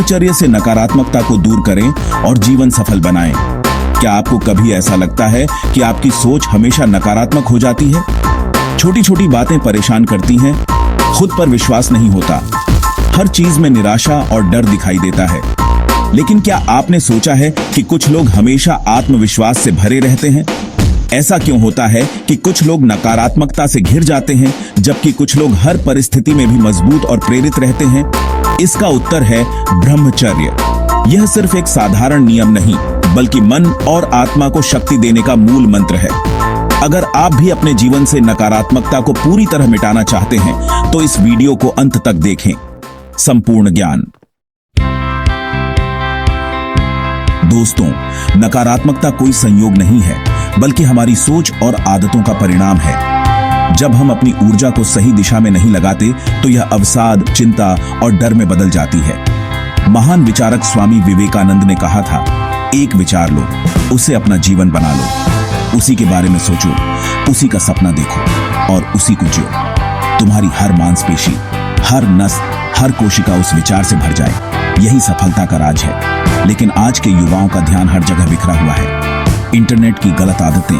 ब्रह्मचर्य से नकारात्मकता को दूर करें और जीवन सफल बनाएं। क्या आपको कभी ऐसा लगता है कि आपकी सोच हमेशा नकारात्मक हो जाती है? छोटी छोटी बातें परेशान करती हैं, खुद पर विश्वास नहीं होता, हर चीज में निराशा और डर दिखाई देता है। लेकिन क्या आपने सोचा है कि कुछ लोग हमेशा आत्मविश्वास से भरे रहते हैं? ऐसा क्यों होता है कि कुछ लोग नकारात्मकता से घिर जाते हैं जबकि कुछ लोग हर परिस्थिति में भी मजबूत और प्रेरित रहते हैं? इसका उत्तर है ब्रह्मचर्य। यह सिर्फ एक साधारण नियम नहीं, बल्कि मन और आत्मा को शक्ति देने का मूल मंत्र है। अगर आप भी अपने जीवन से नकारात्मकता को पूरी तरह मिटाना चाहते हैं तो इस वीडियो को अंत तक देखें। संपूर्ण ज्ञान। दोस्तों, नकारात्मकता कोई संयोग नहीं है, बल्कि हमारी सोच और आदतों का परिणाम है। जब हम अपनी ऊर्जा को सही दिशा में नहीं लगाते तो यह अवसाद, चिंता और डर में बदल जाती है। महान विचारक स्वामी विवेकानंद ने कहा था, एक विचार लो, उसे अपना जीवन बना लो। उसी के बारे में सोचो, उसी का सपना देखो और उसी को जियो। तुम्हारी हर मांसपेशी, हर नस, हर कोशिका उस विचार से भर जाए। यही सफलता का राज है। लेकिन आज के युवाओं का ध्यान हर जगह बिखरा हुआ है। इंटरनेट की गलत आदतें,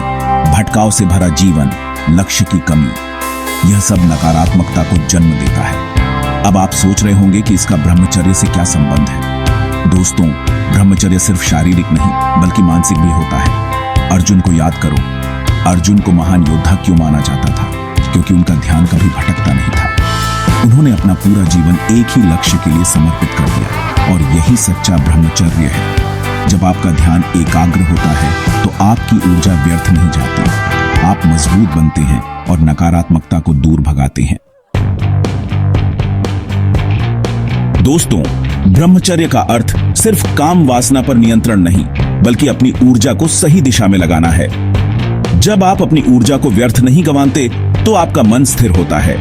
भटकाव से भरा जीवन, लक्ष्य की कमी, यह सब नकारात्मकता को जन्म देता है। अब आप सोच रहे होंगे कि इसका ब्रह्मचर्य से क्या संबंध है? दोस्तों, ब्रह्मचर्य सिर्फ शारीरिक नहीं बल्कि मानसिक भी होता है। अर्जुन को याद करो। अर्जुन को महान योद्धा क्यों माना जाता था? क्योंकि उनका ध्यान कभी भटकता नहीं था। उन्होंने अपना पूरा जीवन एक ही लक्ष्य के लिए समर्पित कर दिया, और यही सच्चा ब्रह्मचर्य है। जब आपका ध्यान एकाग्र होता है तो आपकी ऊर्जा व्यर्थ नहीं जाती, आप मजबूत बनते हैं और नकारात्मकता को दूर भगाते हैं। दोस्तों, ब्रह्मचर्य का अर्थ सिर्फ काम वासना पर नियंत्रण नहीं, बल्कि अपनी ऊर्जा को सही दिशा में लगाना है। जब आप अपनी ऊर्जा को व्यर्थ नहीं गंवाते तो आपका मन स्थिर होता है,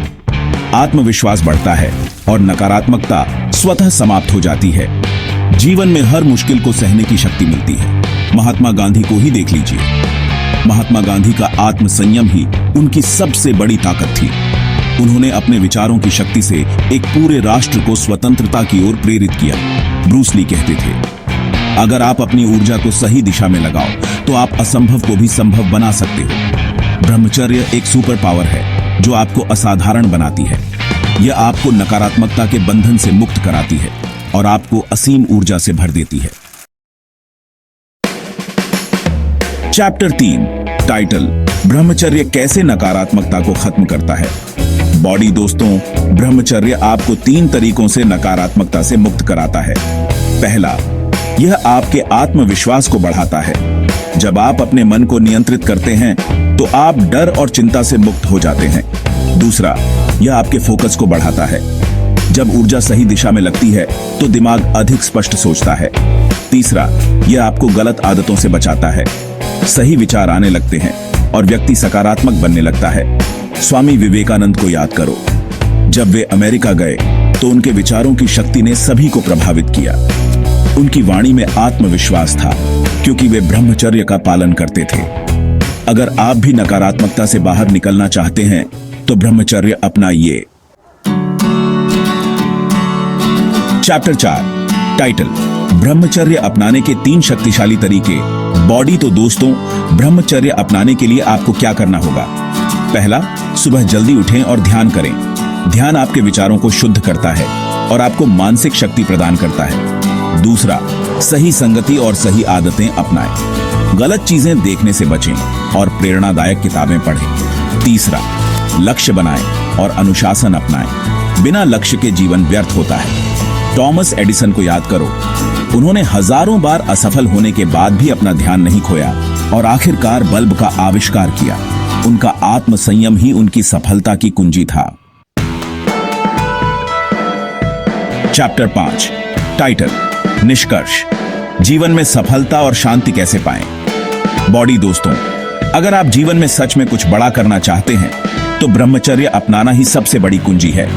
आत्मविश्वास बढ़ता है और नकारात्मकता स्वतः समाप्त हो जाती है। जीवन में हर मुश्किल को सहने की शक्ति मिलती है। महात्मा गांधी को ही देख लीजिए। महात्मा गांधी का आत्मसंयम ही उनकी सबसे बड़ी ताकत थी। उन्होंने अपने विचारों की शक्ति से एक पूरे राष्ट्र को स्वतंत्रता की ओर प्रेरित किया। ब्रूस ली कहते थे, अगर आप अपनी ऊर्जा को सही दिशा में लगाओ तो आप असंभव को भी संभव बना सकते हो। ब्रह्मचर्य एक सुपर पावर है जो आपको असाधारण बनाती है। यह आपको नकारात्मकता के बंधन से मुक्त कराती है और आपको असीम ऊर्जा से भर देती है। चैप्टर 3, टाइटल, ब्रह्मचर्य कैसे नकारात्मकता को खत्म करता है। बॉडी। दोस्तों, ब्रह्मचर्य आपको 3 तरीकों से नकारात्मकता से मुक्त कराता है। पहला, यह आपके आत्मविश्वास को बढ़ाता है। जब आप अपने मन को नियंत्रित करते हैं तो आप डर और चिंता से मुक्त हो जाते हैं। दूसरा, यह आपके फोकस को बढ़ाता है। जब ऊर्जा सही दिशा में लगती है तो दिमाग अधिक स्पष्ट सोचता है। तीसरा, यह आपको गलत आदतों से बचाता है। सही विचार आने लगते हैं और व्यक्ति सकारात्मक बनने लगता है। स्वामी विवेकानंद को याद करो। जब वे अमेरिका गए तो उनके विचारों की शक्ति ने सभी को प्रभावित किया। उनकी वाणी में आत्मविश्वास था क्योंकि वे ब्रह्मचर्य का पालन करते थे। अगर आप भी नकारात्मकता से बाहर निकलना चाहते हैं तो ब्रह्मचर्य अपनाइए। चैप्टर 4, टाइटल, ब्रह्मचर्य अपनाने के 3 शक्तिशाली तरीके। बॉडी। तो दोस्तों, ब्रह्मचर्य अपनाने के लिए आपको क्या करना होगा? पहला, सुबह जल्दी उठें और ध्यान करें। ध्यान आपके विचारों को शुद्ध करता है और आपको मानसिक शक्ति प्रदान करता है। दूसरा, सही संगति और सही आदतें अपनाएं। गलत चीजें देखने से बचें और प्रेरणादायक किताबें पढ़ें। तीसरा, लक्ष्य बनाएं और अनुशासन अपनाएं। बिना लक्ष्य के जीवन व्यर्थ होता है। थॉमस एडिसन को याद करो। उन्होंने हजारों बार असफल होने के बाद भी अपना ध्यान नहीं खोया और आखिरकार बल्ब का आविष्कार किया। उनका आत्मसंयम ही उनकी सफलता की कुंजी था। चैप्टर 5, टाइटल, निष्कर्ष, जीवन में सफलता और शांति कैसे पाएं। बॉडी। दोस्तों, अगर आप जीवन में सच में कुछ बड़ा करना चाहते हैं तो ब्रह्मचर्य अपनाना ही सबसे बड़ी कुंजी है।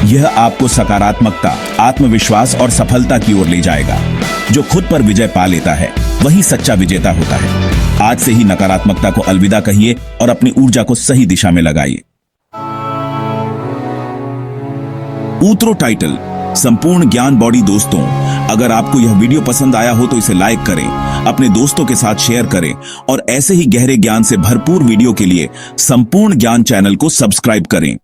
यह आपको सकारात्मकता, आत्मविश्वास और सफलता की ओर ले जाएगा। जो खुद पर विजय पा लेता है वही सच्चा विजेता होता है। आज से ही नकारात्मकता को अलविदा कहिए और अपनी ऊर्जा को सही दिशा में लगाइए। ऊतरो। टाइटल, संपूर्ण ज्ञान बॉडी दोस्तों, अगर आपको यह वीडियो पसंद आया हो तो इसे लाइक करें, अपने दोस्तों के साथ शेयर करें और ऐसे ही गहरे ज्ञान से भरपूर वीडियो के लिए संपूर्ण ज्ञान चैनल को सब्सक्राइब करें।